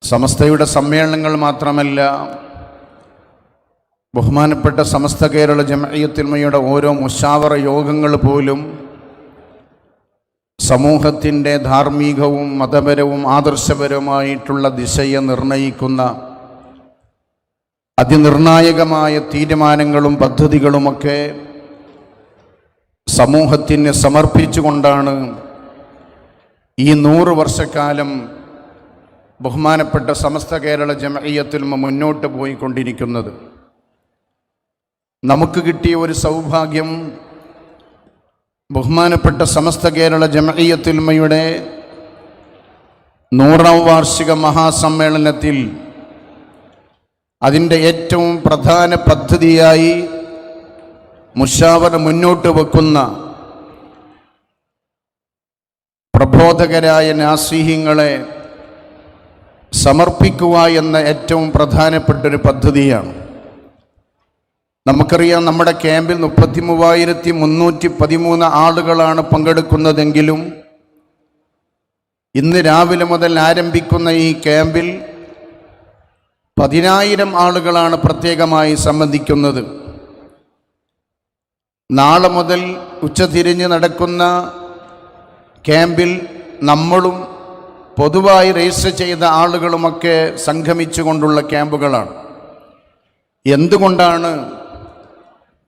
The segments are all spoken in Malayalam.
സമസ്തയുടെ സമ്മേളനങ്ങൾ മാത്രമല്ല, ബഹുമാനപ്പെട്ട സമസ്ത കേരള ജംഇയ്യത്തുൽ ഉലമയുടെ ഓരോ മുശാവറ യോഗങ്ങൾ പോലും സമൂഹത്തിൻ്റെ ധാർമ്മികവും മതപരവും ആദർശപരവുമായിട്ടുള്ള ദിശയെ നിർണയിക്കുന്ന അതിനിർണായകമായ തീരുമാനങ്ങളും പദ്ധതികളുമൊക്കെ സമൂഹത്തിന് സമർപ്പിച്ചുകൊണ്ടാണ് ഈ 100 വർഷക്കാലം ബഹുമാനപ്പെട്ട സമസ്ത കേരള ജംഇയ്യത്തുൽ ഉലമ മുന്നോട്ട് പോയിക്കൊണ്ടിരിക്കുന്നത്. നമുക്ക് കിട്ടിയ ഒരു സൗഭാഗ്യം, ബഹുമാനപ്പെട്ട സമസ്ത കേരള ജംഇയ്യത്തുൽ ഉലമയുടെ 100ാം വാർഷിക മഹാസമ്മേളനത്തിൽ അതിൻ്റെ ഏറ്റവും പ്രധാന പദ്ധതിയായി മുശാവറ മുന്നോട്ട് വെക്കുന്ന പ്രബോധകരായ നാസിഹീങ്ങളെ സമർപ്പിക്കുക എന്ന ഏറ്റവും പ്രധാനപ്പെട്ടൊരു പദ്ധതിയാണ്. നമുക്കറിയാം, നമ്മുടെ ക്യാമ്പിൽ 33,313 ആളുകളാണ് പങ്കെടുക്കുന്നതെങ്കിലും ഇന്ന് രാവിലെ മുതൽ ആരംഭിക്കുന്ന ഈ ക്യാമ്പിൽ 10,000 ആളുകളാണ് പ്രത്യേകമായി സംബന്ധിക്കുന്നത്. നാളെ മുതൽ ഉച്ചതിരിഞ്ഞ് നടക്കുന്ന ക്യാമ്പിൽ നമ്മളും പൊതുവായി രജിസ്റ്റർ ചെയ്ത ആളുകളുമൊക്കെ സംഗമിച്ചുകൊണ്ടുള്ള ക്യാമ്പുകളാണ്. എന്തുകൊണ്ടാണ്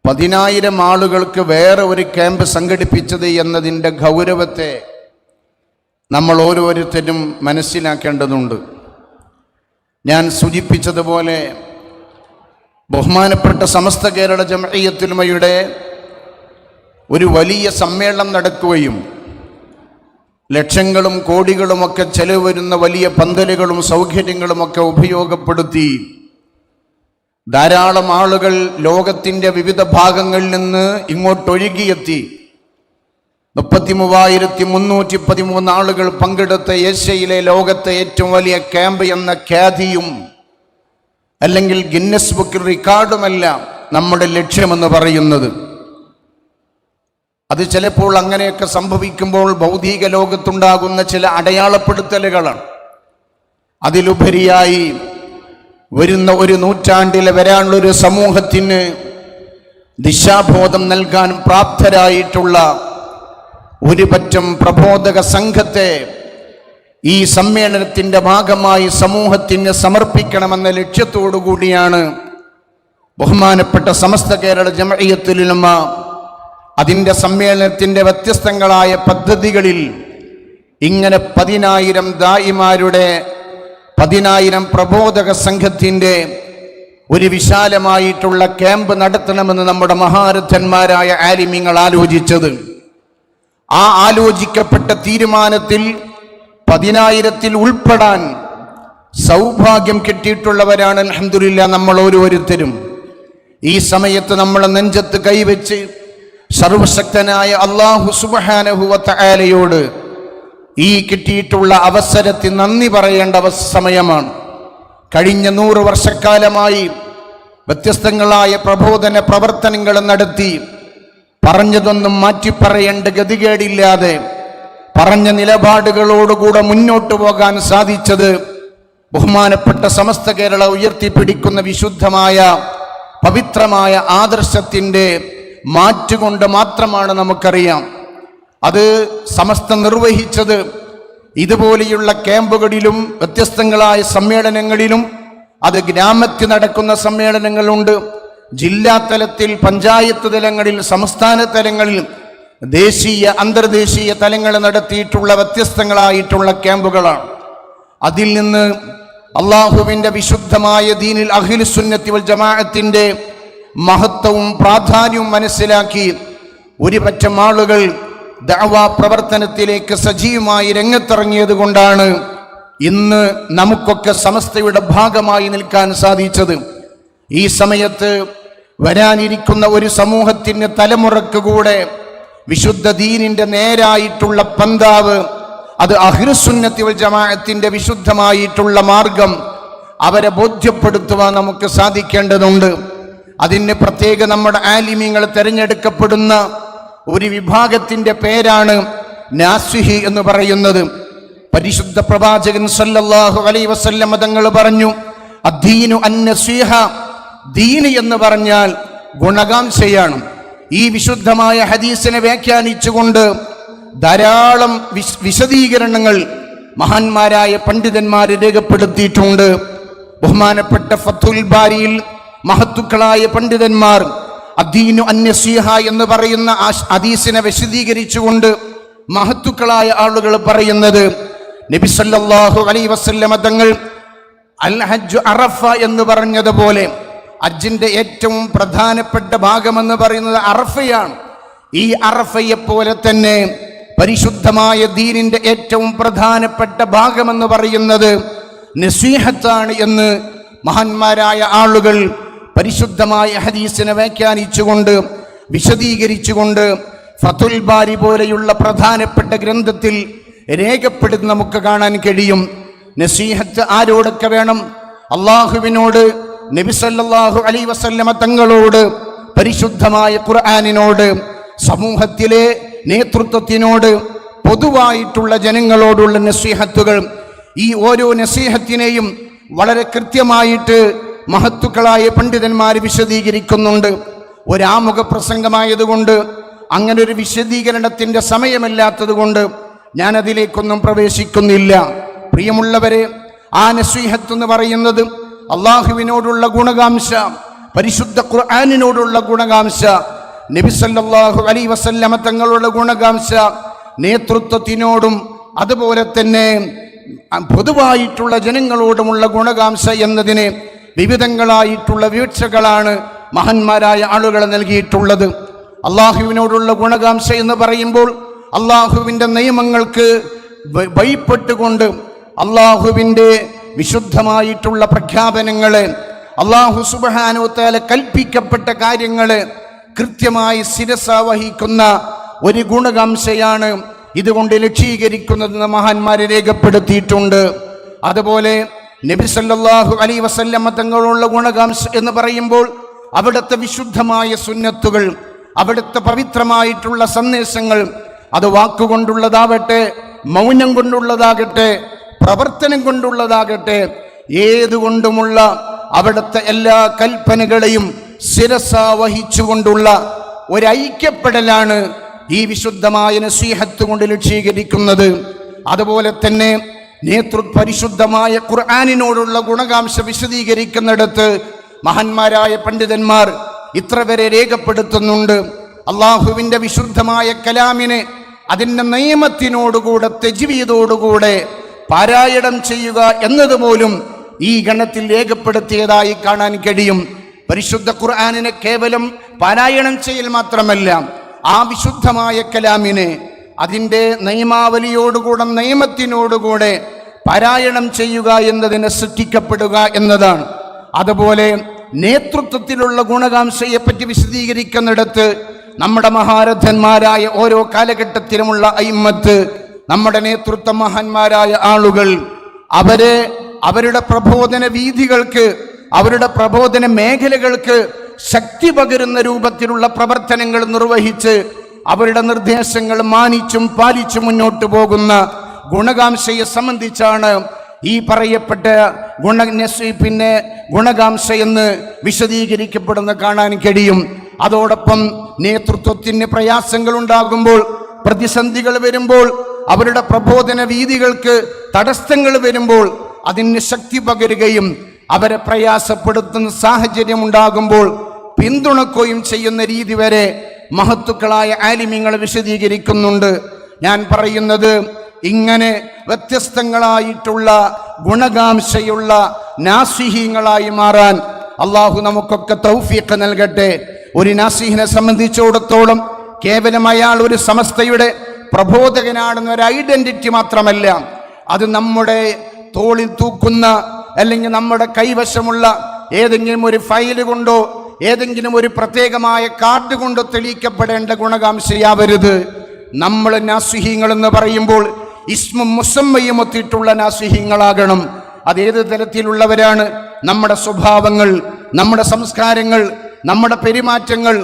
10,000 ആളുകൾക്ക് വേറെ ഒരു ക്യാമ്പ് സംഘടിപ്പിച്ചത് എന്നതിൻ്റെ ഗൗരവത്തെ നമ്മൾ ഓരോരുത്തരും മനസ്സിലാക്കേണ്ടതുണ്ട്. ഞാൻ സൂചിപ്പിച്ചതുപോലെ ബഹുമാനപ്പെട്ട സമസ്ത കേരള ജംഇയ്യത്തുൽ ഉലമയുടെ ഒരു വലിയ സമ്മേളനം നടക്കുകയും ലക്ഷങ്ങളും കോടികളുമൊക്കെ ചെലവ് വരുന്ന വലിയ പന്തലുകളും സൗകര്യങ്ങളുമൊക്കെ ഉപയോഗപ്പെടുത്തി ധാരാളം ആളുകൾ ലോകത്തിൻ്റെ വിവിധ ഭാഗങ്ങളിൽ നിന്ന് ഇങ്ങോട്ടൊഴുകിയെത്തി 33,313 ആളുകൾ പങ്കെടുത്ത ഏഷ്യയിലെ ലോകത്തെ ഏറ്റവും വലിയ ക്യാമ്പ് എന്ന ഖ്യാതിയും അല്ലെങ്കിൽ ഗിന്നസ് ബുക്ക് റെക്കോർഡുമല്ല നമ്മുടെ ലക്ഷ്യമെന്ന് പറയുന്നത്. അത് ചിലപ്പോൾ അങ്ങനെയൊക്കെ സംഭവിക്കുമ്പോൾ ഭൗതിക ലോകത്തുണ്ടാകുന്ന ചില അടയാളപ്പെടുത്തലുകളാണ്. അതിലുപരിയായി വരുന്ന ഒരു നൂറ്റാണ്ടിലെ വരാനുള്ളൊരു സമൂഹത്തിന് ദിശാബോധം നൽകാൻ പ്രാപ്തരായിട്ടുള്ള ഒരു പറ്റം പ്രബോധക സംഘത്തെ ഈ സമ്മേളനത്തിൻ്റെ ഭാഗമായി സമൂഹത്തിന് സമർപ്പിക്കണമെന്ന ലക്ഷ്യത്തോടു കൂടിയാണ് ബഹുമാനപ്പെട്ട സമസ്ത കേരള ജംഇയ്യത്തുൽ ഉലമ അതിൻ്റെ സമ്മേളനത്തിൻ്റെ വ്യത്യസ്തങ്ങളായ പദ്ധതികളിൽ ഇങ്ങനെ 10,000 ദായിമാരുടെ 10,000 പ്രബോധക സംഘത്തിൻ്റെ ഒരു വിശാലമായിട്ടുള്ള ക്യാമ്പ് നടത്തണമെന്ന് നമ്മുടെ മഹാരഥന്മാരായ ആലിമീങ്ങൾ ആലോചിച്ചത്. ആ ആലോചിക്കപ്പെട്ട തീരുമാനത്തിൽ 10,000-ൽ ഉൾപ്പെടാൻ സൗഭാഗ്യം കിട്ടിയിട്ടുള്ളവരാണ് അൽഹംദുലില്ലാഹ് നമ്മൾ ഓരോരുത്തരും. ഈ സമയത്ത് നമ്മളെ നെഞ്ചത്ത് കൈവച്ച് സർവശക്തനായ അല്ലാഹു സുബ്ഹാനഹു വ തആലയോട് ഈ കിട്ടിയിട്ടുള്ള അവസരത്തിൽ നന്ദി പറയേണ്ട സമയമാണ്. കഴിഞ്ഞ 100 വർഷക്കാലമായി വ്യത്യസ്തങ്ങളായ പ്രബോധന പ്രവർത്തനങ്ങൾ നടത്തി പറഞ്ഞതൊന്നും മാറ്റിപ്പറയേണ്ട ഗതികേടില്ലാതെ പറഞ്ഞ നിലപാടുകളോടുകൂടെ മുന്നോട്ട് പോകാൻ സാധിച്ചത് ബഹുമാനപ്പെട്ട സമസ്ത കേരള ഉയർത്തിപ്പിടിക്കുന്ന വിശുദ്ധമായ പവിത്രമായ ആദർശത്തിൻ്റെ മാറ്റുകൊണ്ട് മാത്രമാണ്. നമുക്കറിയാം, അത് സമസ്ത നിർവഹിച്ചത് ഇതുപോലെയുള്ള ക്യാമ്പുകളിലും വ്യത്യസ്തങ്ങളായ സമ്മേളനങ്ങളിലും, അത് ഗ്രാമത്തിൽ നടക്കുന്ന സമ്മേളനങ്ങളുണ്ട്, ജില്ലാ തലത്തിൽ, പഞ്ചായത്ത് തലങ്ങളിൽ, സംസ്ഥാന തലങ്ങളിൽ, ദേശീയ അന്തർദേശീയ തലങ്ങൾ നടത്തിയിട്ടുള്ള വ്യത്യസ്തങ്ങളായിട്ടുള്ള ക്യാമ്പുകളാണ്. അതിൽ നിന്ന് അള്ളാഹുവിൻ്റെ വിശുദ്ധമായ ദീനിൽ അഹ്ലു സുന്നത്തി വൽ ജമാഅത്തിൻ്റെ മഹത്വവും പ്രാധാന്യവും മനസ്സിലാക്കി ഒരു പറ്റം ആളുകൾ ദഅവാ പ്രവർത്തനത്തിലേക്ക് സജീവമായി രംഗത്തിറങ്ങിയത് കൊണ്ടാണ് ഇന്ന് നമുക്കൊക്കെ സമസ്തയുടെ ഭാഗമായി നിൽക്കാൻ സാധിച്ചത്. ഈ സമയത്ത് വരാനിരിക്കുന്ന ഒരു സമൂഹത്തിന് തലമുറക്ക് കൂടെ വിശുദ്ധ ദീനിൻ്റെ നേരായിട്ടുള്ള പന്താവ്, അത് അഹ്ലു സുന്നത്തി വൽ ജമാഅത്തിൻ്റെ വിശുദ്ധമായിട്ടുള്ള മാർഗം അവരെ ബോധ്യപ്പെടുത്തുവാൻ നമുക്ക് സാധിക്കേണ്ടതുണ്ട്. അതിന് പ്രത്യേക നമ്മുടെ ആലിമീങ്ങൾ തിരഞ്ഞെടുക്കപ്പെടുന്ന ഒരു വിഭാഗത്തിൻ്റെ പേരാണ് നാസിഹി എന്ന് പറയുന്നത്. പരിശുദ്ധ പ്രവാചകൻ സല്ലല്ലാഹു അലൈഹി വസല്ലം തങ്ങൾ പറഞ്ഞു, അദ്ദീനു അന്നസീഹ, ദീന് എന്ന് പറഞ്ഞാൽ ഗുണകാംക്ഷയാണ്. ഈ വിശുദ്ധമായ ഹദീസിനെ വ്യാഖ്യാനിച്ചുകൊണ്ട് ധാരാളം വിശദീകരണങ്ങൾ മഹാന്മാരായ പണ്ഡിതന്മാർ രേഖപ്പെടുത്തിയിട്ടുണ്ട്. ബഹുമാനപ്പെട്ട ഫത്തുൽ ബാരിയിൽ മഹത്തുക്കളായ പണ്ഡിതന്മാർ അദ്ദീനു അന്നസീഹ എന്ന് പറയുന്ന ഹദീസിനെ വിശദീകരിച്ചുകൊണ്ട് മഹത്തുക്കളായ ആളുകൾ പറയുന്നത്, നബി സല്ലല്ലാഹു അലൈഹി വസല്ലം തങ്ങൾ അൽ ഹജ്ജ് അറഫ എന്ന് പറഞ്ഞതുപോലെ ഹജ്ജിന്റെ ഏറ്റവും പ്രധാനപ്പെട്ട ഭാഗമെന്ന് പറയുന്നത് അറഫയാണ്. ഈ അറഫയെ പോലെ തന്നെ പരിശുദ്ധമായ ദീനിന്റെ ഏറ്റവും പ്രധാനപ്പെട്ട ഭാഗമെന്ന് പറയുന്നത് നസീഹത്താണ് എന്ന് മഹാന്മാരായ ആളുകൾ പരിശുദ്ധമായ ഹദീസിനെ വ്യാഖ്യാനിച്ചുകൊണ്ട് വിശദീകരിച്ചുകൊണ്ട് ഫതുൽ ബാരി പോലെയുള്ള പ്രധാനപ്പെട്ട ഗ്രന്ഥത്തിൽ രേഖപ്പെടുത്തി നമുക്ക് കാണാൻ കഴിയും. നസീഹത്ത് ആരോടൊക്കെ വേണം? അള്ളാഹുവിനോട്, നബി സല്ലല്ലാഹു അലൈഹി വസല്ലമ തങ്ങളോട്, പരിശുദ്ധമായ ഖുർആനിനോട്, സമൂഹത്തിലെ നേതൃത്വത്തിനോട്, പൊതുവായിട്ടുള്ള ജനങ്ങളോടുള്ള നസീഹത്തുകൾ. ഈ ഓരോ നസീഹത്തിനെയും വളരെ കൃത്യമായിട്ട് മഹത്തുക്കളായ പണ്ഡിതന്മാർ വിശദീകരിക്കുന്നുണ്ട്. ഒരാമുഖ പ്രസംഗമായതുകൊണ്ട്, അങ്ങനെ ഒരു വിശദീകരണത്തിന്റെ സമയമല്ലാത്തത് കൊണ്ട് ഞാൻ അതിലേക്കൊന്നും പ്രവേശിക്കുന്നില്ല. പ്രിയമുള്ളവരെ, ആ നസീഹത്ത് എന്ന് പറയുന്നത് അള്ളാഹുവിനോടുള്ള ഗുണകാംക്ഷ, പരിശുദ്ധ ഖുർആനിനോടുള്ള ഗുണകാംക്ഷ, നബി സല്ലല്ലാഹു അലൈഹി വസല്ലമ തങ്ങളുടെ ഗുണകാംക്ഷ, നേതൃത്വത്തിനോടും അതുപോലെ തന്നെ പൊതുവായിട്ടുള്ള ജനങ്ങളോടുമുള്ള ഗുണകാംക്ഷ എന്നതിന് വിവിധങ്ങളായിട്ടുള്ള വീഴ്ചകളാണ് മഹാന്മാരായ ആളുകൾ നൽകിയിട്ടുള്ളത്. അള്ളാഹുവിനോടുള്ള ഗുണകാംക്ഷ എന്ന് പറയുമ്പോൾ അള്ളാഹുവിൻ്റെ നിയമങ്ങൾക്ക് ഭയപ്പെട്ടുകൊണ്ട് അള്ളാഹുവിൻ്റെ വിശുദ്ധമായിട്ടുള്ള പ്രഖ്യാപനങ്ങളെ, അള്ളാഹു സുബ്ഹാനഹു വ തആല കൽപ്പിക്കപ്പെട്ട കാര്യങ്ങളെ കൃത്യമായി ശിരസ വഹിക്കുന്ന ഒരു ഗുണകാംക്ഷയാണ് ഇതുകൊണ്ട് ലക്ഷീകരിക്കുന്നതെന്ന് മഹാന്മാരെ രേഖപ്പെടുത്തിയിട്ടുണ്ട്. അതുപോലെ നബി സല്ലല്ലാഹു അലൈഹി വസല്ലമ തങ്ങളുള്ള ഗുണകാംക്ഷ എന്ന് പറയുമ്പോൾ അവിടുത്തെ വിശുദ്ധമായ സുന്നത്തുകൾ, അവിടുത്തെ പവിത്രമായിട്ടുള്ള സന്ദേശങ്ങൾ, അത് വാക്കുകൊണ്ടുള്ളതാവട്ടെ, മൗനം കൊണ്ടുള്ളതാകട്ടെ, പ്രവർത്തനം കൊണ്ടുള്ളതാകട്ടെ, ഏതുകൊണ്ടുമുള്ള അവിടുത്തെ എല്ലാ കൽപ്പനകളെയും ശിരസ വഹിച്ചുകൊണ്ടുള്ള ഒരൈക്യപ്പെടലാണ് ഈ വിശുദ്ധമായ നസീഹത്ത് കൊണ്ട് ലക്ഷീകരിക്കുന്നത്. അതുപോലെ തന്നെ പരിശുദ്ധമായ ഖുർആനിനോടുള്ള ഗുണകാംക്ഷ വിശദീകരിക്കുന്നിടത്ത് മഹാന്മാരായ പണ്ഡിതന്മാർ ഇത്ര വരെ രേഖപ്പെടുത്തുന്നുണ്ട്. അള്ളാഹുവിൻ്റെ വിശുദ്ധമായ കലാമിനെ അതിൻ്റെ നിയമത്തിനോടുകൂടെ തജ്വീദോടുകൂടെ പാരായണം ചെയ്യുക എന്നതുപോലും ഈ ഗണത്തിൽ രേഖപ്പെടുത്തിയതായി കാണാൻ കഴിയും. പരിശുദ്ധ ഖുർആനിനെ കേവലം പാരായണം ചെയ്യൽ മാത്രമല്ല, ആ വിശുദ്ധമായ കലാമിനെ അതിൻ്റെ നിയമാവലിയോടുകൂടെ നിയമത്തിനോടുകൂടെ പാരായണം ചെയ്യുക എന്നതിനെ സൃഷ്ടിക്കപ്പെടുക എന്നതാണ്. അതുപോലെ നേതൃത്വത്തിലുള്ള ഗുണകാംക്ഷയെ പറ്റി വിശദീകരിക്കുന്നിടത്ത് നമ്മുടെ മഹാരഥന്മാരായ ഓരോ കാലഘട്ടത്തിലുമുള്ള അയിമ്മത്ത്, നമ്മുടെ നേതൃത്വ മഹാന്മാരായ ആളുകൾ, അവരുടെ പ്രബോധന വീഥികൾക്ക്, അവരുടെ പ്രബോധന മേഖലകൾക്ക് ശക്തി പകരുന്ന രൂപത്തിലുള്ള പ്രവർത്തനങ്ങൾ നിർവഹിച്ച് അവരുടെ നിർദ്ദേശങ്ങൾ മാനിച്ചും പാലിച്ചും മുന്നോട്ട് പോകുന്ന ഗുണകാംക്ഷയെ സംബന്ധിച്ചാണ് ഈ പറയപ്പെട്ട ഗുണകാംക്ഷ എന്ന് വിശദീകരിക്കപ്പെടുന്ന കാണാൻ കഴിയും. അതോടൊപ്പം നേതൃത്വത്തിന് പ്രയാസങ്ങൾ ഉണ്ടാകുമ്പോൾ, പ്രതിസന്ധികൾ വരുമ്പോൾ, അവരുടെ പ്രബോധന വീഥികൾക്ക് തടസ്സങ്ങൾ വരുമ്പോൾ അതിന് ശക്തി പകരുകയും അവരെ പ്രയാസപ്പെടുത്തുന്ന സാഹചര്യം ഉണ്ടാകുമ്പോൾ പിന്തുണക്കുകയും ചെയ്യുന്ന രീതി വരെ മഹത്തുക്കളായ ആലിമീങ്ങൾ വിശദീകരിക്കുന്നുണ്ട്. ഞാൻ പറയുന്നത്, ഇങ്ങനെ വ്യത്യസ്തങ്ങളായിട്ടുള്ള ഗുണകാംക്ഷയുള്ള നാസിഹീങ്ങളായി മാറാൻ അള്ളാഹു നമുക്കൊക്കെ തൗഫീഖ് നൽകട്ടെ. ഒരു നാസിഹിനെ സംബന്ധിച്ചിടത്തോളം കേവലം അയാൾ ഒരു സമസ്തയുടെ പ്രബോധകനാണെന്ന ഒരു ഐഡന്റിറ്റി മാത്രമല്ല, അത് നമ്മുടെ തോളിൽ തൂക്കുന്ന അല്ലെങ്കിൽ നമ്മുടെ കൈവശമുള്ള ഏതെങ്കിലും ഒരു ഫയൽ കൊണ്ടോ ഏതെങ്കിലും ഒരു പ്രത്യേകമായ കാർഡ് കൊണ്ടോ തെളിയിക്കപ്പെടേണ്ട ഗുണകാംക്ഷയാവരുത്. നമ്മൾ നാസിഹീങ്ങൾ എന്ന് പറയുമ്പോൾ ഇസ്മും മുസമ്മയും ഒത്തിട്ടുള്ള നാസിഹീങ്ങളാകണം. അതേത് തരത്തിലുള്ളവരാണ്? നമ്മുടെ സ്വഭാവങ്ങൾ, നമ്മുടെ സംസ്കാരങ്ങൾ, നമ്മുടെ പെരുമാറ്റങ്ങൾ,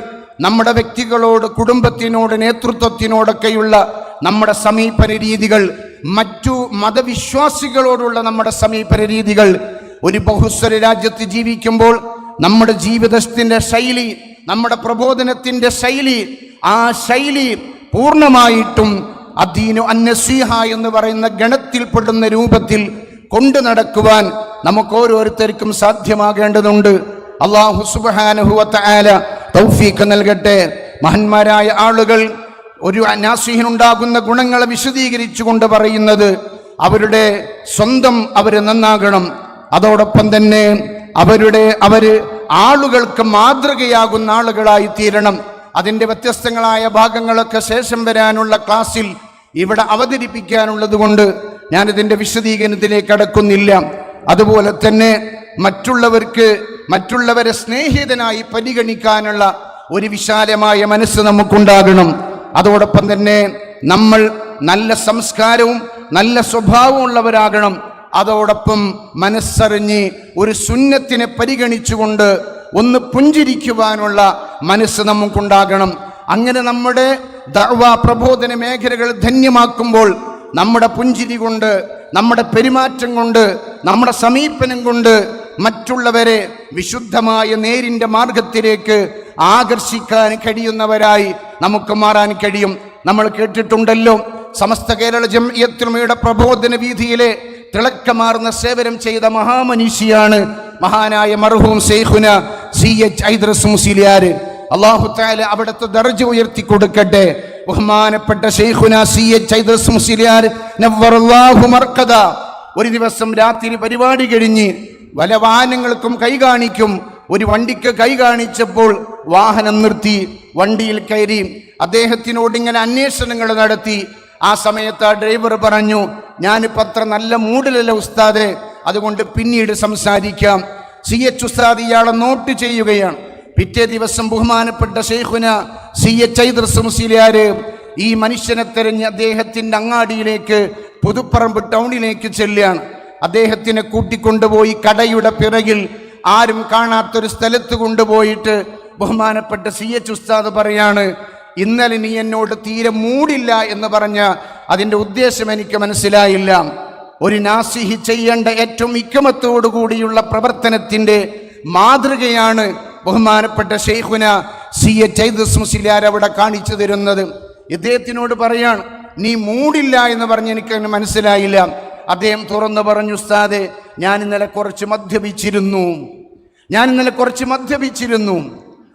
നമ്മുടെ വ്യക്തികളോട്, കുടുംബത്തിനോട്, നേതൃത്വത്തിനോടൊക്കെയുള്ള നമ്മുടെ സമീപന രീതികൾ, മറ്റു മതവിശ്വാസികളോടുള്ള നമ്മുടെ സമീപന രീതികൾ, ഒരു ബഹുസ്വര രാജ്യത്ത് ജീവിക്കുമ്പോൾ നമ്മുടെ ജീവിതത്തിന്റെ ശൈലി, നമ്മുടെ പ്രബോധനത്തിന്റെ ശൈലി, ആ ശൈലി പൂർണ്ണമായിട്ടും അദ്ദീനു അന്നസീഹ എന്ന് പറയുന്ന ഗണത്തിൽപ്പെടുന്ന രൂപത്തിൽ കൊണ്ടു നടക്കുവാൻ നമുക്ക് ഓരോരുത്തർക്കും സാധ്യമാകേണ്ടതുണ്ട്. അല്ലാഹു സുബ്ഹാനഹു വ തആല തൗഫീഖ് നൽകട്ടെ. മഹാന്മാരായ ആളുകൾ ഒരു നാസിഹിനുണ്ടാകുന്ന ഗുണങ്ങളെ വിശദീകരിച്ചുകൊണ്ട് പറയുന്നത് അവരുടെ സ്വന്തം അവര് നന്നാകണം, അതോടൊപ്പം തന്നെ അവര് ആളുകൾക്ക് മാതൃകയാകുന്ന ആളുകളായി തീരണം. അതിൻ്റെ വ്യത്യസ്തങ്ങളായ ഭാഗങ്ങളൊക്കെ ശേഷം വരാനുള്ള ക്ലാസ്സിൽ ഇവിടെ അവതരിപ്പിക്കാനുള്ളത് കൊണ്ട് ഞാനിതിൻ്റെ വിശദീകരണത്തിലേക്ക് കടക്കുന്നില്ല. അതുപോലെ തന്നെ മറ്റുള്ളവരെ സ്നേഹിതനായി പരിഗണിക്കാനുള്ള ഒരു വിശാലമായ മനസ്സ് നമുക്കുണ്ടാകണം. അതോടൊപ്പം തന്നെ നമ്മൾ നല്ല സംസ്കാരവും നല്ല സ്വഭാവവും ഉള്ളവരാകണം. അതോടൊപ്പം മനസ്സറിഞ്ഞ് ഒരു സുന്നത്തിനെ പരിഗണിച്ചുകൊണ്ട് ഒന്ന് പുഞ്ചിരിക്കുവാനുള്ള മനസ്സ് നമുക്കുണ്ടാകണം. അങ്ങനെ നമ്മുടെ ദഅ്വ പ്രബോധന മേഖലകൾ ധന്യമാക്കുമ്പോൾ നമ്മുടെ പുഞ്ചിരി കൊണ്ട്, നമ്മുടെ പെരുമാറ്റം കൊണ്ട്, നമ്മുടെ സമീപനം കൊണ്ട് മറ്റുള്ളവരെ വിശുദ്ധമായ നേരിൻ്റെ മാർഗത്തിലേക്ക് ആകർഷിക്കാൻ കഴിയുന്നവരായി നമുക്ക് മാറാൻ കഴിയും. നമ്മൾ കേട്ടിട്ടുണ്ടല്ലോ, സമസ്ത കേരള ജംഇയ്യത്തുൽ ഉലമയുടെ പ്രബോധന വീതിയിലെ തിളക്കമാർന്ന സേവനം ചെയ്ത മഹാമനീഷിയാണ് മഹാനായ മർഹൂം ശൈഖുന CH ഐദ്രസ് മുസ്ലിയാർ. അല്ലാഹു തആല അവിടുത്തെ ദർജ ഉയർത്തി കൊടുക്കട്ടെ. ബഹുമാനപ്പെട്ട ശൈഖുന CH ഐദ്രസ് മുസ്ലിയാർ നവ്വറല്ലാഹു മർഖദ ഒരു ദിവസം രാത്രി പരിപാടി കഴിഞ്ഞ് പല വാഹനങ്ങൾക്കും കൈ കാണിക്കും. ഒരു വണ്ടിക്ക് കൈ കാണിച്ചപ്പോൾ വാഹനം നിർത്തി, വണ്ടിയിൽ കയറി അദ്ദേഹത്തിനോട് ഇങ്ങനെ അന്വേഷണങ്ങൾ നടത്തി. ആ സമയത്ത് ആ ഡ്രൈവർ പറഞ്ഞു, ഞാനിപ്പോൾ അത്ര നല്ല മൂഡിലല്ല ഉസ്താദെ, അതുകൊണ്ട് പിന്നീട് സംസാരിക്കാം. CH ഉസ്താദ് ഇയാളെ നോട്ട് ചെയ്യുകയാണ്. പിറ്റേ ദിവസം ബഹുമാനപ്പെട്ട ശൈഖുന CH ഐദ്രസ് മുസ്ലിയാർ ഈ മനുഷ്യനെ തെരഞ്ഞ് അദ്ദേഹത്തിൻ്റെ അങ്ങാടിയിലേക്ക്, പുതുപ്പറമ്പ് ടൗണിലേക്ക് ചെല്ലുകയാണ്. അദ്ദേഹത്തിനെ കൂട്ടിക്കൊണ്ടുപോയി കടയുടെ പിറകിൽ ആരും കാണാത്തൊരു സ്ഥലത്ത് കൊണ്ടുപോയിട്ട് ബഹുമാനപ്പെട്ട CH ഉസ്താദ് പറയാണ്, ഇന്നലെ നീ എന്നോട് തീരെ മൂടില്ല എന്ന് പറഞ്ഞ അതിൻ്റെ ഉദ്ദേശം എനിക്ക് മനസ്സിലായില്ല. ഒരു നാസിഹി ചെയ്യേണ്ട ഏറ്റവും ഇക്കമത്തോടു കൂടിയുള്ള പ്രവർത്തനത്തിൻ്റെ മാതൃകയാണ് ബഹുമാനപ്പെട്ട ശൈഖുന CH ഐദ്രസ് മുസ്ലിയാർ അവിടെ കാണിച്ചു തരുന്നത്. ഇദ്ദേഹത്തിനോട് പറയാണ്, നീ മൂടില്ല എന്ന് പറഞ്ഞ് എനിക്ക് മനസ്സിലായില്ല. അദ്ദേഹം തുറന്നു പറഞ്ഞു, ഉസ്താദെ ഞാൻ ഇന്നലെ കുറച്ച് മദ്യപിച്ചിരുന്നു.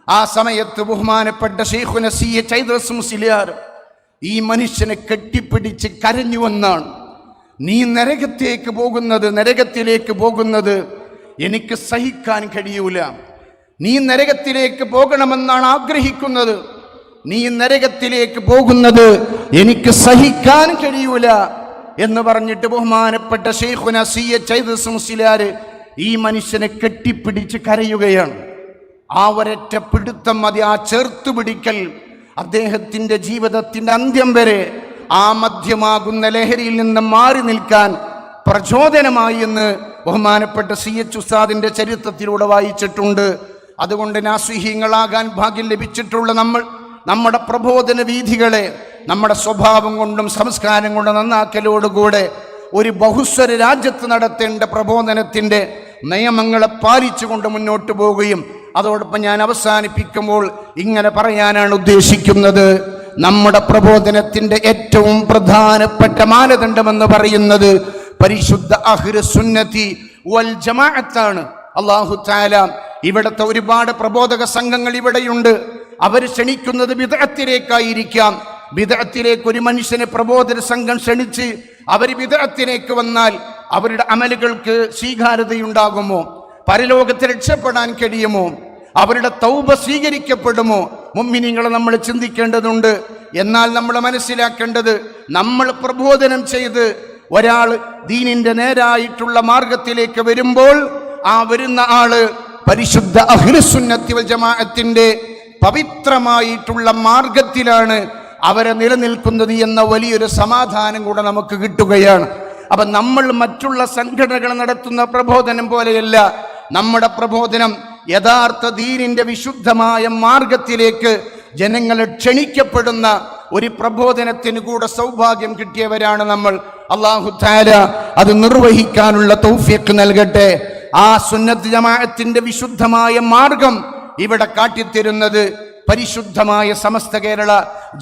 ആ സമയത്ത് ബഹുമാനപ്പെട്ട ശൈഖുന CH ഐദ്രസ് മുസ്ലിയാർ ഈ മനുഷ്യനെ കെട്ടിപ്പിടിച്ച് കരഞ്ഞുവെന്നാണ്. നീ നരകത്തിലേക്ക് പോകുന്നത് എനിക്ക് സഹിക്കാൻ കഴിയൂല. നീ നരകത്തിലേക്ക് പോകണമെന്നാണ് ആഗ്രഹിക്കുന്നത്. നീ നരകത്തിലേക്ക് പോകുന്നത് എനിക്ക് സഹിക്കാൻ കഴിയൂല എന്ന് പറഞ്ഞിട്ട് ബഹുമാനപ്പെട്ട ശൈഖുന CH ഐദ്രസ് മുസ്ലിയാർ ഈ മനുഷ്യനെ കെട്ടിപ്പിടിച്ച് കരയുകയാണ്. ആ ഒരൊറ്റ പിടുത്തം മതി, ആ ചേർത്തുപിടിക്കൽ അദ്ദേഹത്തിൻ്റെ ജീവിതത്തിൻ്റെ അന്ത്യം വരെ ആ മധ്യമാകുന്ന ലഹരിയിൽ നിന്ന് മാറി നിൽക്കാൻ പ്രചോദനമായി എന്ന് ബഹുമാനപ്പെട്ട CH ഉസ്താദിൻ്റെ ചരിത്രത്തിലൂടെ വായിച്ചിട്ടുണ്ട്. അതുകൊണ്ട് നാസിഹീങ്ങളാകാൻ ഭാഗ്യം ലഭിച്ചിട്ടുള്ള നമ്മുടെ പ്രബോധന വീഥികളെ നമ്മുടെ സ്വഭാവം കൊണ്ടും സംസ്കാരം കൊണ്ടും നന്നാക്കലോടുകൂടെ ഒരു ബഹുസ്വര രാജ്യത്ത് നടത്തേണ്ട പ്രബോധനത്തിൻ്റെ നിയമങ്ങളെ പാലിച്ചുകൊണ്ട് മുന്നോട്ട് പോവുകയും, അതോടൊപ്പം ഞാൻ അവസാനിപ്പിക്കുമ്പോൾ ഇങ്ങനെ പറയാനാണ് ഉദ്ദേശിക്കുന്നത്. നമ്മുടെ പ്രബോധനത്തിൻ്റെ ഏറ്റവും പ്രധാനപ്പെട്ട മാനദണ്ഡമെന്ന് പറയുന്നത് പരിശുദ്ധ അഹ്ലു സുന്നത്തി വൽ ജമാഅത്താണ്. അല്ലാഹു തആല ഇവിടുത്തെ ഒരുപാട് പ്രബോധക സംഘങ്ങൾ ഇവിടെയുണ്ട്. അവർ ക്ഷണിക്കുന്നത് ബിദ്അത്തിലേക്കായിരിക്കാം. ബിദ്അത്തിലേക്ക് ഒരു മനുഷ്യനെ പ്രബോധന സംഘം ക്ഷണിച്ച് അവർ ബിദ്അത്തിലേക്ക് വന്നാൽ അവരുടെ അമലുകൾക്ക് സ്വീകാര്യതയുണ്ടാകുമോ? പരലോകത്ത് രക്ഷപ്പെടാൻ കഴിയുമോ? അവരുടെ തൗബ സ്വീകരിക്കപ്പെടുമോ? മുഅ്മിനീങ്ങളെ നമ്മൾ ചിന്തിക്കേണ്ടതുണ്ട്. എന്നാൽ നമ്മൾ മനസ്സിലാക്കേണ്ടത്, നമ്മൾ പ്രബോധനം ചെയ്ത് ഒരാൾ ദീനിന്റെ നേരായിട്ടുള്ള മാർഗത്തിലേക്ക് വരുമ്പോൾ ആ വരുന്ന ആള് പരിശുദ്ധ അഹ്ലുസുന്നത്തി വൽ ജമാഅത്തിന്റെ പവിത്രമായിട്ടുള്ള മാർഗത്തിലാണ് അവരെ നിലനിൽക്കുന്നത് എന്ന വലിയൊരു സമാധാനം കൂടെ നമുക്ക് കിട്ടുകയാണ്. അപ്പൊ നമ്മൾ മറ്റുള്ള സംഘടനകൾ നടത്തുന്ന പ്രബോധനം പോലെയല്ല. നമ്മുടെ പ്രബോധനം യഥാർത്ഥ ദീനിന്റെ വിശുദ്ധമായ മാർഗത്തിലേക്ക് ജനങ്ങളെ ക്ഷണിക്കപ്പെടുന്ന ഒരു പ്രബോധനത്തിന് കൂടെ സൗഭാഗ്യം കിട്ടിയവരാണ് നമ്മൾ. അല്ലാഹു തആല അത് നിർവഹിക്കാനുള്ള തൗഫീഖ് നൽകട്ടെ. ആ സുന്നത്ത് ജമാഅത്തിന്റെ വിശുദ്ധമായ മാർഗം ഇവിടെ കാട്ടിത്തരുന്നത് പരിശുദ്ധമായ സമസ്ത കേരള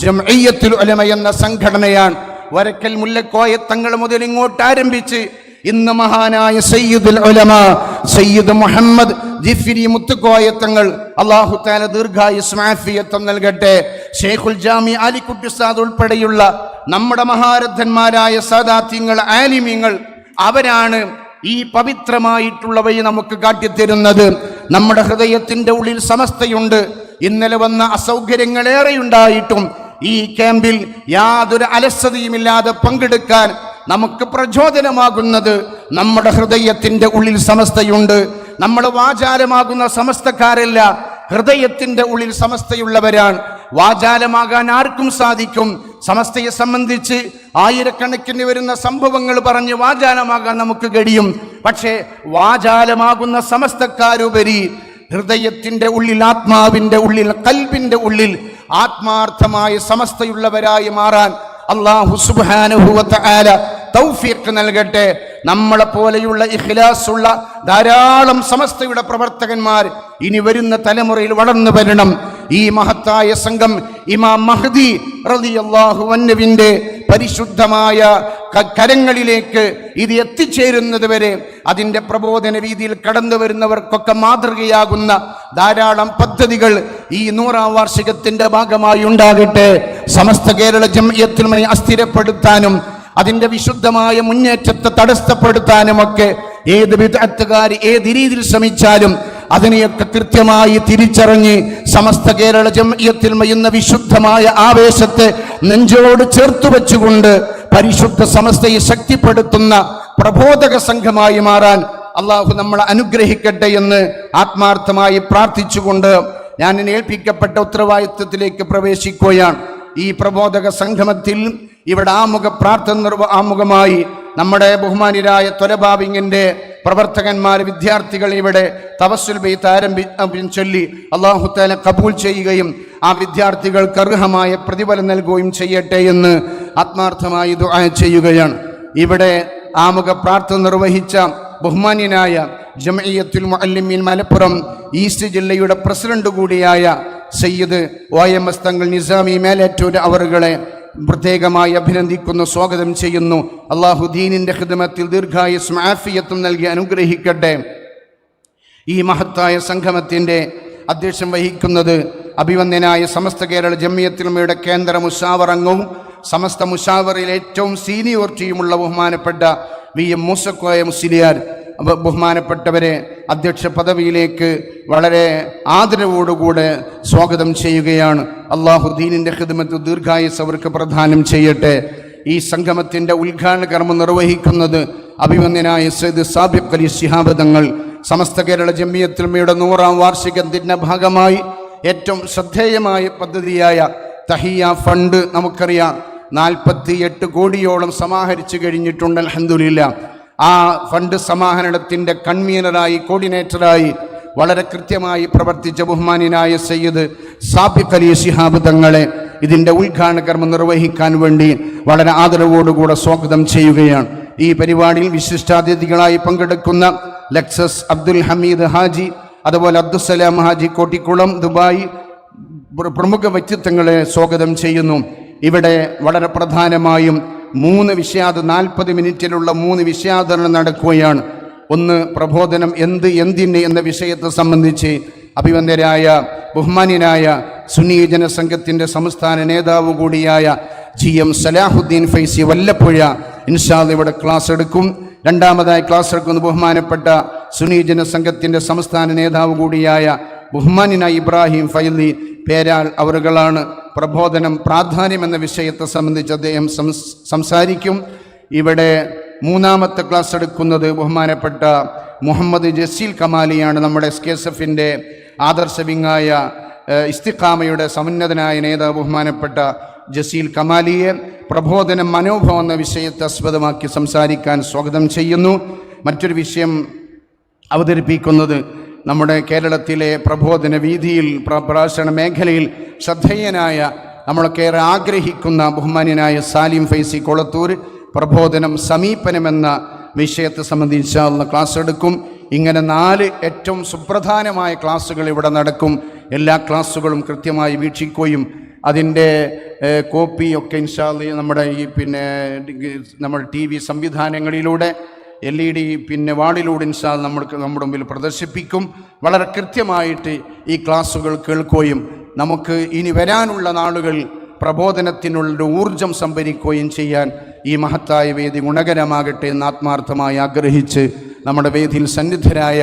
ജംഇയ്യത്തുൽ ഉലമ എന്ന സംഘടനയാണ്. വരക്കൽ മുല്ലക്കോയ തങ്ങൾ മുതൽ ഇങ്ങോട്ട് ആരംഭിച്ച് ഇന്ന് മഹാനായ സയ്യിദുൽ ഉലമ സയ്യിദ് മുഹമ്മദ് ജിഫ്രി മുത്തുക്കോയ തങ്ങൾ, അല്ലാഹു തആല ദീർഘായുസ്സും ആഫിയത്തും നൽകട്ടെ, ശൈഖുൽ ജാമി അലിക്കുട്ടി ഉസ്താദ് ഉൾപ്പെടെയുള്ള നമ്മുടെ മഹാരഥന്മാരായ സാദാത്യങ്ങൾ, ആലിമീങ്ങൾ, അവരാണ് ഈ പവിത്രമായിട്ടുള്ള വഴി നമുക്ക് കാട്ടിത്തരുന്നത്. നമ്മുടെ ഹൃദയത്തിന്റെ ഉള്ളിൽ സമസ്തയുണ്ട്. ഇന്നലെ വന്ന അസൗകര്യങ്ങളേറെയുണ്ടായിട്ടും ഈ ക്യാമ്പിൽ യാതൊരു അലസതയുമില്ലാതെ പങ്കെടുക്കാൻ നമുക്ക് പ്രചോദനമാകുന്നത് നമ്മുടെ ഹൃദയത്തിന്റെ ഉള്ളിൽ സമസ്തയുണ്ട്. നമ്മൾ വാചാലമാകുന്ന സമസ്തക്കാരല്ല, ഹൃദയത്തിന്റെ ഉള്ളിൽ സമസ്തയുള്ളവരാണ്. വാചാലമാകാൻ ആർക്കും സാധിക്കും. സമസ്തയെ സംബന്ധിച്ച് ആയിരക്കണക്കിന് വരുന്ന സംഭവങ്ങൾ പറഞ്ഞ് വാചാലമാകാൻ നമുക്ക് കഴിയും. പക്ഷേ വാചാലമാകുന്ന സമസ്തക്കാരുപരി ഹൃദയത്തിന്റെ ഉള്ളിൽ, ആത്മാവിന്റെ ഉള്ളിൽ, ഖൽബിന്റെ ഉള്ളിൽ ആത്മാർത്ഥമായ സമസ്തയുള്ളവരായി മാറാൻ അല്ലാഹു സുബ്ഹാനഹു വ തആല തൗഫീഖ് നൽകട്ടെ. നമ്മളെ പോലെയുള്ള ഇഖ്ലാസുള്ള ധാരാളം സമസ്തയുടെ പ്രവർത്തകന്മാർ ഇനി വരുന്ന തലമുറയിൽ വളർന്നു വരണം. ഈ മഹത്തായ സംഘം ഇമാം മഹ്ദി റളിയല്ലാഹു അൻഹുവിന്റെ പരിശുദ്ധമായ കരങ്ങളിലേക്ക് ഇത് എത്തിച്ചേരുന്നത് വരെ അതിൻ്റെ പ്രബോധന രീതിയിൽ കടന്നു വരുന്നവർക്കൊക്കെ മാതൃകയാകുന്ന ധാരാളം പദ്ധതികൾ ഈ 100ാം വാർഷികത്തിന്റെ ഭാഗമായി ഉണ്ടാകട്ടെ. സമസ്ത കേരള ജംഇയ്യത്തുൽ ഉലമയെ അസ്ഥിരപ്പെടുത്താനും അതിൻ്റെ വിശുദ്ധമായ മുന്നേറ്റത്തെ തടസ്സപ്പെടുത്താനുമൊക്കെ ഏത് ബിദ്അത്തുകാർ ഏത് രീതിയിൽ ശ്രമിച്ചാലും അതിനെയൊക്കെ കൃത്യമായി തിരിച്ചറിഞ്ഞ് സമസ്ത കേരള ജംഇയ്യത്തുൽ ഉലമ എന്ന വിശുദ്ധമായ ആവേശത്തെ നെഞ്ചോട് ചേർത്തു വെച്ചുകൊണ്ട് പരിശുദ്ധ സമസ്തയെ ശക്തിപ്പെടുത്തുന്ന പ്രബോധക സംഘമായി മാറാൻ അള്ളാഹു നമ്മളെ അനുഗ്രഹിക്കട്ടെ എന്ന് ആത്മാർത്ഥമായി പ്രാർത്ഥിച്ചുകൊണ്ട് ഞാൻ ഏൽപ്പിക്കപ്പെട്ട ഉത്തരവാദിത്വത്തിലേക്ക് പ്രവേശിക്കുകയാണ്. ഈ പ്രബോധക സംഗമത്തിൽ ഇവിടെ ആമുഖമായി നമ്മുടെ ബഹുമാനിരായ ത്വലബാബിങ്ങിന്റെ പ്രവർത്തകന്മാർ, വിദ്യാർത്ഥികൾ ഇവിടെ തവസ്സുൽ ബൈത്ത് ചൊല്ലി അല്ലാഹു തആല കബൂൽ ചെയ്യുകയും ആ വിദ്യാർത്ഥികൾക്ക് അർഹമായ പ്രതിഫലം നൽകുകയും ചെയ്യട്ടെ എന്ന് ആത്മാർത്ഥമായി ദുആ ചെയ്യുകയാണ്. ഇവിടെ ആമുഖ പ്രാർത്ഥന നിർവഹിച്ച ബഹുമാന്യനായ ജംഇയ്യത്തുൽ മുഅല്ലിമീൻ മലപ്പുറം ഈസ്റ്റ് ജില്ലയുടെ പ്രസിഡന്റ് കൂടിയായ സയ്യിദ് OMS തങ്ങൾ നിസാമി മേലേറ്റൂർ അവറുകളെ പ്രത്യേകമായി അഭിനന്ദിക്കുന്നു, സ്വാഗതം ചെയ്യുന്നു. അള്ളാഹു ദീനിന്റെ ഖിദ്മത്തിൽ ദീർഘായുസ്സും ആഫിയത്തും നൽകി അനുഗ്രഹിക്കട്ടെ. ഈ മഹത്തായ സംഗമത്തിന്റെ അധ്യക്ഷം വഹിക്കുന്നത് അഭിവന്ദനായ സമസ്ത കേരള ജംഇയ്യത്തുൽ ഉലമയുടെ കേന്ദ്ര മുശാവർ അംഗവും സമസ്ത മുശാവറിൽ ഏറ്റവും സീനിയോറിറ്റിയുമുള്ള ബഹുമാനപ്പെട്ട VM മൂസക്കോയ മുസ്ലിയാർ. ബഹുമാനപ്പെട്ടവരെ അധ്യക്ഷ പദവിയിലേക്ക് വളരെ ആദരവോടുകൂടെ സ്വാഗതം ചെയ്യുകയാണ്. അള്ളാഹു ദീനിന്റെ ഖിദ്മത്ത് ദീർഘായുസ്സ് അവർക്ക് പ്രദാനം ചെയ്യട്ടെ. ഈ സംഗമത്തിന്റെ ഉദ്ഘാടന കർമ്മം നിർവഹിക്കുന്നത് അഭിവന്ദനായ സയ്യിദ് സാബിഖ് അലി ശിഹാബ് തങ്ങൾ. സമസ്ത കേരള ജംഇയ്യത്തുൽ ഉലമയുടെ 100ാം വാർഷികത്തിന്റെ ഭാഗമായി ഏറ്റവും ശ്രദ്ധേയമായ പദ്ധതിയായ തഹിയ ഫണ്ട് നമുക്കറിയാം 48 കോടിയോളം സമാഹരിച്ചു കഴിഞ്ഞിട്ടുണ്ട്. അൽഹംദുലില്ലാ. ആ ഫണ്ട് സമാഹരണത്തിന്റെ കൺവീനറായി, കോർഡിനേറ്ററായി വളരെ കൃത്യമായി പ്രവർത്തിച്ച ബഹുമാന്യനായ സയ്യിദ് സാബിഖ് അലി ശിഹാബ് തങ്ങളെ ഇതിൻ്റെ ഉദ്ഘാടന കർമ്മം നിർവഹിക്കാൻ വേണ്ടി വളരെ ആദരവോടുകൂടെ സ്വാഗതം ചെയ്യുകയാണ്. ഈ പരിപാടിയിൽ വിശിഷ്ടാതിഥികളായി പങ്കെടുക്കുന്ന ലക്സസ് അബ്ദുൽ ഹമീദ് ഹാജി, അതുപോലെ അബ്ദുസലാം ഹാജി കോട്ടിക്കുളം, ദുബായ് പ്രമുഖ വ്യക്തിത്വങ്ങളെ സ്വാഗതം ചെയ്യുന്നു. ഇവിടെ വളരെ പ്രധാനമായും 40 മിനിറ്റിലുള്ള 3 വിഷയാവതരണം നടക്കുകയാണ്. ഒന്ന്, പ്രബോധനം എന്തിന് എന്ന വിഷയത്തെ സംബന്ധിച്ച് അഭിവന്ദരായ ബഹുമാന്യനായ സുന്നി ജനസംഘത്തിൻ്റെ സംസ്ഥാന നേതാവ് കൂടിയായ GM സലാഹുദ്ദീൻ ഫൈസി വല്ലപ്പുഴ ഇൻഷാ അല്ലാഹ് ഇവിടെ ക്ലാസ് എടുക്കും. രണ്ടാമതായി ക്ലാസ് എടുക്കുന്ന ബഹുമാനപ്പെട്ട സുന്നി ജനസംഘത്തിൻ്റെ സംസ്ഥാന നേതാവ് കൂടിയായ ബഹുമാന്യനായ ഇബ്രാഹിം ഫൈലി പേരാൽ അവറുകളാണ്. പ്രബോധനം പ്രാധാന്യം എന്ന വിഷയത്തെ സംബന്ധിച്ച് അദ്ദേഹം സംസാരിക്കും. ഇവിടെ മൂന്നാമത്തെ ക്ലാസ് എടുക്കുന്നത് ബഹുമാനപ്പെട്ട മുഹമ്മദ് ജസീൽ കമാലിയാണ്. നമ്മുടെ SKSFിൻ്റെ ആദർശവിങ്ങായ ഇസ്തിഖാമയുടെ സമുന്നതനായ നേതാവ് ബഹുമാനപ്പെട്ട ജസീൽ കമാലിയെ പ്രബോധനം മനോഭാവം എന്ന വിഷയത്തെ ആസ്പദമാക്കി സംസാരിക്കാൻ സ്വാഗതം ചെയ്യുന്നു. മറ്റൊരു വിഷയം അവതരിപ്പിക്കുന്നത് നമ്മുടെ കേരളത്തിലെ പ്രബോധന വീതിയിൽ, പ്രഭാഷണ മേഖലയിൽ ശ്രദ്ധേയനായ നമ്മളൊക്കെ ഏറെ ആഗ്രഹിക്കുന്ന ബഹുമാന്യനായ സാലിം ഫൈസി കൊളത്തൂർ പ്രബോധനം സമീപനമെന്ന വിഷയത്തെ സംബന്ധിച്ചുള്ള ക്ലാസ് എടുക്കും. ഇങ്ങനെ 4 ഏറ്റവും സുപ്രധാനമായ ക്ലാസ്സുകൾ ഇവിടെ നടക്കും. എല്ലാ ക്ലാസ്സുകളും കൃത്യമായി വീക്ഷിക്കുകയും അതിൻ്റെ കോപ്പിയൊക്കെ ഇൻഷാ അല്ലാഹ് നമ്മുടെ നമ്മുടെ TV സംവിധാനങ്ങളിലൂടെ LED വാളിലൂടെ ഇൻഷാ അല്ലാഹ് നമ്മുടെ മുമ്പിൽ പ്രദർശിപ്പിക്കും. വളരെ കൃത്യമായിട്ട് ഈ ക്ലാസ്സുകൾ കേൾക്കുകയും നമുക്ക് ഇനി വരാനുള്ള നാളുകൾ പ്രബോധനത്തിനുള്ള ഊർജം സംഭരിക്കുകയും ചെയ്യാൻ ഈ മഹത്തായ വേദി ഗുണകരമാകട്ടെ എന്ന് ആത്മാർത്ഥമായി ആഗ്രഹിച്ച് നമ്മുടെ വേദിയിൽ സന്നിധരായ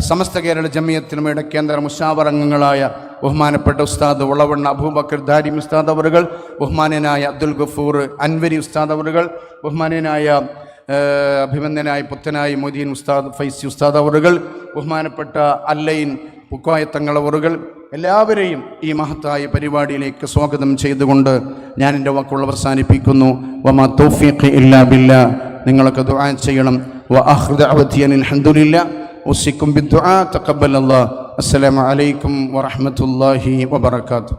സമസ്ത കേരള ജമിയത്തുലമയുടെ കേന്ദ്ര മുശാവർ അംഗങ്ങളായ ബഹുമാനപ്പെട്ട ഉസ്താദ് ഉളവണ്ണ അബൂബക്കർ ദാരിമി ഉസ്താദ് അവറുകൾ, ബഹുമാനനായ അബ്ദുൽ ഗഫൂർ അൻവരി ഉസ്താദ് അവറുകൾ, ബഹുമാനനായ അഭിമന്യനായ പുത്തനായി മൊയ്തീൻ ഉസ്താദ് ഫൈസി ഉസ്താദ് അവറുകൾ, ബഹുമാനപ്പെട്ട അല്ലൈൻ പുക്കോയത്തങ്ങൾ അവറുകൾ, എല്ലാവരെയും ഈ മഹത്തായ പരിപാടിയിലേക്ക് സ്വാഗതം ചെയ്തുകൊണ്ട് ഞാൻ എൻ്റെ വാക്കുകൾ അവസാനിപ്പിക്കുന്നു. വമാ തൗഫീഖ് ഇല്ലാ ബില്ലാ. നിങ്ങളൊക്കെ ദുആ ചെയ്യണം. വആഖിറു ദഅവതി അൽഹംദുലില്ലാഹ്. ഉസിക്കും ബിദ്ദുആ തഖബ്ബലല്ലാഹ്. അസ്സലാമു അലൈക്കും വറഹ്മത്തുള്ളാഹി വബറകാതുഹു.